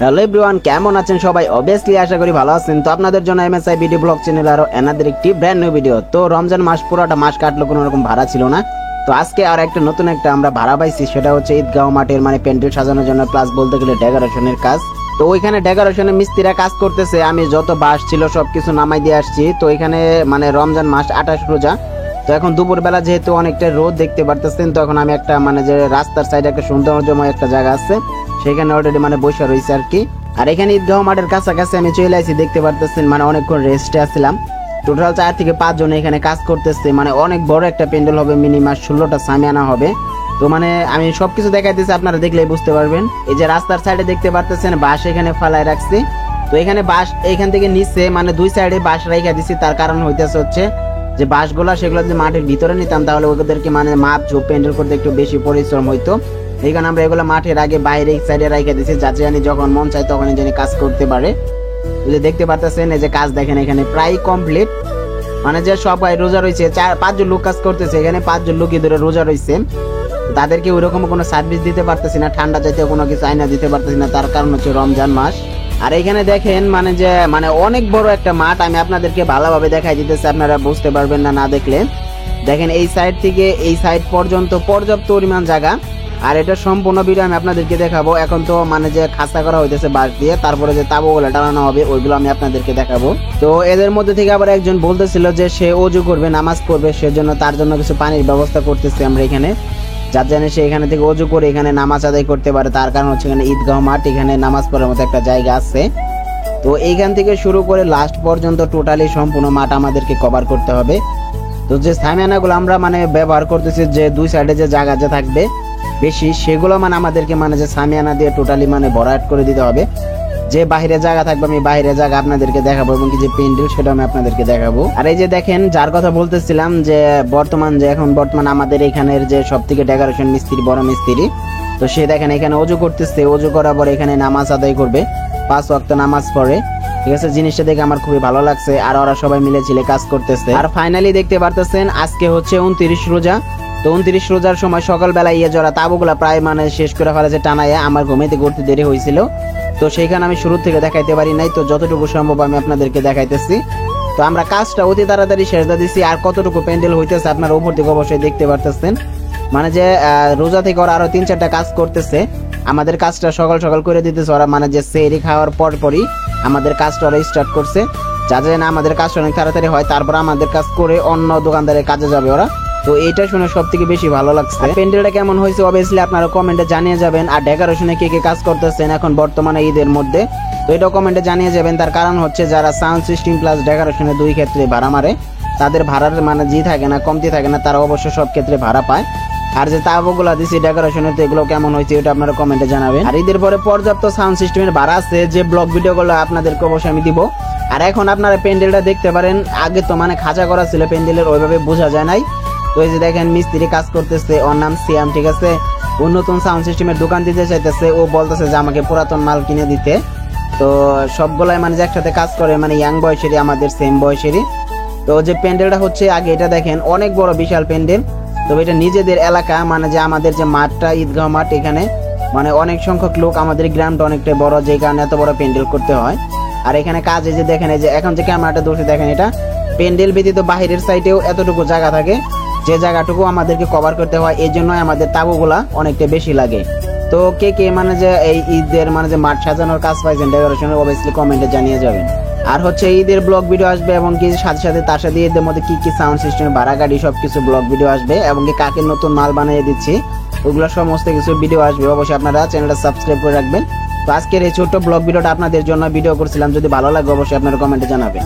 Hello everyone, কেমন আছেন সবাই? অবভিয়াসলি আশা করি ভালো আছেন। তো আপনাদের জন্য এমএসআই ভিডিও ব্লগ চ্যানেল আরো এনাদের একটি ব্র্যান্ড নিউ ভিডিও। তো রমজান মাস পুরোটা মাস কাটলো, কোনো রকম ভাড়া ছিল না। তো আজকে আর একটা নতুন একটা আমরা ভাড়া পাইছি, সেটা হচ্ছে ঈদগাঁও মাঠের মানে প্যান্ডেল সাজানোর জন্য, প্লাস বলতে গেলে ডেকোরেশনের কাজ। তো ওইখানে ডেকোরেশনের মিস্ত্রিরা কাজ করতেছে, আমি যত বাঁশ ছিল সবকিছু নামাই দিয়ে আসছি। তো এখানে মানে রমজান মাস 28 রোজা। তো এখন দুপুরবেলা যেহেতু অনেকটা রোদ দেখতে পারতেছেন, তো এখন আমি একটা মানে যে রাস্তার সাইডে একটা সৌন্দর্যময় একটা জায়গা আছে, সেখানে অলরেডি মানে বসে রয়েছে আর কি। আর এখানে ঈদগাঁও মাঠের কাছাকাছি আমি চলে আসি, দেখতে পারতেছেন মানে অনেকক্ষণ রেস্টে আসছিলাম। টোটাল 4 থেকে 5 জন এখানে কাজ করতেছে, মানে অনেক বড় একটা প্যান্ডেল হবে, মিনিমাম 16টা সামিয়ানা হবে। তো মানে আমি সবকিছু দেখাইতেছি, আপনারা দেখলেই বুঝতে পারবেন। এই যে রাস্তার সাইডে দেখতে পারতেছেন বাঁশ এখানে ফালায় রাখছি। তো এখানে বাঁশ এখান থেকে নিচে মানে দুই সাইডে বাঁশ রাইখা দিছি, তার কারণ হইতেছে হচ্ছে যে বাঁশগুলা সেগুলো যদি মাঠের ভিতরে নিতাম তাহলে ওদেরকে মানে মাপ ঝোপ প্যান্ডেল করতে একটু বেশি পরিশ্রম হইতো। এই কারণে আমরা এগুলো মাঠের আগে বাইরে সাইডে রাইখা দিছি, যাতে জানি যখন মন চায় তখনই জানি কাজ করতে পারে। যে দেখতে পারতেছেন এই যে কাজ দেখেন এখানে প্রায় কমপ্লিট, মানে যে সবাই রোজা রয়েছে, 4-5 জন লোক কাজ করতেছে এখানে, 5 জন লোকই ধরে রোজা রয়েছে। তাদেরকে ওইরকম কোনো সার্ভিস দিতে পারতেছি না, ঠান্ডা জাতীয় কোনো কিছু আইনা দিতে পারতেছি না, তার কারণ হচ্ছে রমজান মাস। আর এখানে দেখেন মানে যে মানে অনেক বড় একটা মাঠ, আমি আপনাদেরকে ভালোভাবে দেখাই দিতেছি, আপনারা বুঝতে পারবেন না না দেখলে। দেখেন এই সাইড থেকে এই সাইড পর্যন্ত পর্যাপ্ত পরিমাণ জায়গা। আর এটা সম্পূর্ণ ভিডিও আমি আপনাদেরকে দেখাবো। এখন তো মানে যে খাঁচা করা হইতেছে বাঁশ দিয়ে, তারপরে যে তাবুগুলো টানানো হবে ওইগুলো আমি আপনাদেরকে দেখাবো। তো এদের মধ্যে থেকে আবার একজন বলতেছিল যে সে ওযু করবে, নামাজ পড়বে, সেজন্য তার জন্য কিছু পানির ব্যবস্থা করতেছি আমরা এখানে, যার জানে সে এখানে থেকে ওযু করে এখানে নামাজ আদায় করতে পারে। তার কারণ হচ্ছে এখানে ঈদগাঁও মাঠ, এখানে নামাজ পড়ার মতো একটা জায়গা আছে। তো এইখান থেকে শুরু করে লাস্ট পর্যন্ত টোটালি সম্পূর্ণ মাঠ আমাদেরকে কভার করতে হবে। তো যে সামিয়ানাগুলো আমরা মানে ব্যবহার করতেছি, যে দুই সাইডে যে জায়গা যে থাকবে বেশি, সেগুলো মানে আমাদেরকে মানে যে সামিয়ানা দিয়ে টোটালি মানে ভরাট করে দিতে হবে। যে বাইরে জায়গা থাকবে আমি বাইরে জায়গা আপনাদেরকে দেখাবো, এবং কি যে প্যান্ডেল সেটা আমি আপনাদেরকে দেখাবো। আর এই যে দেখেন যার কথা বলতেছিলাম, যে বর্তমান আমাদের এখানের যে সব থেকে ডেকোরেশন মিস্ত্রি, বড় মিস্ত্রি, তো সে দেখেন এখানে ওযু করতেছে। ওযু করার পর এখানে নামাজ আদায় করবে, 5 ওয়াক্ত নামাজ পড়ে। ঠিক আছে, জিনিসটা দেখে আমার খুবই ভালো লাগছে। আর ওরা সবাই মিলে ঝিলে কাজ করতেছে। আর ফাইনালি দেখতে পারতেছেন আজকে হচ্ছে 29 রোজা। তো 29 রোজার সময় সকালবেলা জরা তাবুগুলা প্রায় মানে শেষ করে ফেলেছে টানাইয়া, আমার ঘুমাইতে করতে দেরি হয়েছিল। তো সেইখানে আমি শুরু থেকে দেখাইতে পারি নাই, তো যতটুকু সম্ভব আমি আপনাদেরকে দেখাইতেছি। তো আমরা কাজটা অতি তাড়াতাড়ি শেষ দিয়ে দিচ্ছি। আর কতটুকু প্যান্ডেল হইতেছে আপনারা উপর থেকে অবশ্যই দেখতে পারতেছেন। মানে যে রোজা থেকে ওরা আরো 3-4টা কাজ করতেছে, আমাদের কাজটা সকাল সকাল করে দিতেছে ওরা, মানে যে সেহরি খাওয়ার পরপরই আমাদের কাজটা ওরা স্টার্ট করছে, যাতে না আমাদের কাজটা অনেক তাড়াতাড়ি হয়। তারপর আমাদের কাজ করে অন্য দোকানদারের কাজে যাবে ওরা। তো এটা শুনে সব থেকে বেশি ভালো লাগছে। প্যান্ডেলটা কেমন হয়েছে অবভিয়াসলি আপনারা কমেন্টে জানিয়ে যাবেন। আর ডেকোরেশনে কে কে কাজ করতেছেন এখন বর্তমানে ঈদের মধ্যে, তো এটাও কমেন্টে জানিয়ে যাবেন। তার কারণ হচ্ছে যারা সাউন্ড সিস্টেম প্লাস ডেকোরেশনে দুই ক্ষেত্রে ভাড়া মারে, তাদের ভাড়ার মানে জি থাকে না, কমতি থাকে না, তারা অবশ্য সব ক্ষেত্রে ভাড়া পায়। আর যে তাবুগুলা দিছি ডেকোরেশনের, তো এগুলো কেমন হয়েছে এটা আপনারা কমেন্টে জানাবেন। আর ঈদের পরে পর্যাপ্ত সাউন্ড সিস্টেমের ভাড়া আছে, যে ব্লগ ভিডিওগুলো আপনাদেরকে অবশ্যই আমি দিব। আর এখন আপনারা প্যান্ডেলটা দেখতে পারেন, আগে তো মানে খাঁচা করা ছিল প্যান্ডেলের, ওইভাবে বোঝা যায় নাই। তো এই যে দেখেন মিস্ত্রি কাজ করতেছে, ওর নাম সিয়াম। ঠিক আছে, ও নতুন সাউন্ড সিস্টেমের দোকান দিতে চাইতেছে, ও বলতেছে যে আমাকে পুরাতন মাল কিনে দিতে। তো সবগুলাই মানে যে একসাথে কাজ করে, মানে ইয়াং বয়সেরই, আমাদের সেম বয়সেরই। তো যে প্যান্ডেলটা হচ্ছে আগে এটা দেখেন অনেক বড় বিশাল প্যান্ডেল। তবে এটা নিজেদের এলাকা, মানে যে আমাদের যে মাঠটা ঈদগাঁও মাঠ, এখানে মানে অনেক সংখ্যক লোক, আমাদের গ্রামটা অনেকটা বড়, যে কারণে এত বড় প্যান্ডেল করতে হয়। আর এখানে কাজ এই যে দেখেন, এই যে এখন যে ক্যামেরাটা দূরে দেখেন, এটা প্যান্ডেল ব্যতীত বাহিরের সাইডেও এতটুকু জায়গা থাকে, যে জায়গাটুকু আমাদেরকে কভার করতে হয়। এই জন্যই আমাদের তাবুগুলা অনেকটা বেশি লাগে। তো কে কে মানে যে এই ঈদের মানে যে মাঠ সাজানোর কাজ পাইছেন ডেকোরেশনের, অবভিয়াসলি কমেন্টে জানিয়ে যাবেন। আর হচ্ছে ঈদের ব্লগ ভিডিও আসবে, এবং কি সাথে সাথে তার সাথে ঈদের মধ্যে কি কি সাউন্ড সিস্টেম, ভাড়া গাড়ি, সবকিছু ব্লগ ভিডিও আসবে, এবং কি কাকে নতুন মাল বানিয়ে দিচ্ছি ওগুলো সমস্ত কিছু ভিডিও আসবে। অবশ্যই আপনারা চ্যানেলটা সাবস্ক্রাইব করে রাখবেন। তো আজকের এই ছোট্ট ব্লগ ভিডিওটা আপনাদের জন্য ভিডিও করছিলাম, যদি ভালো লাগে অবশ্যই আপনারা কমেন্টে জানাবেন।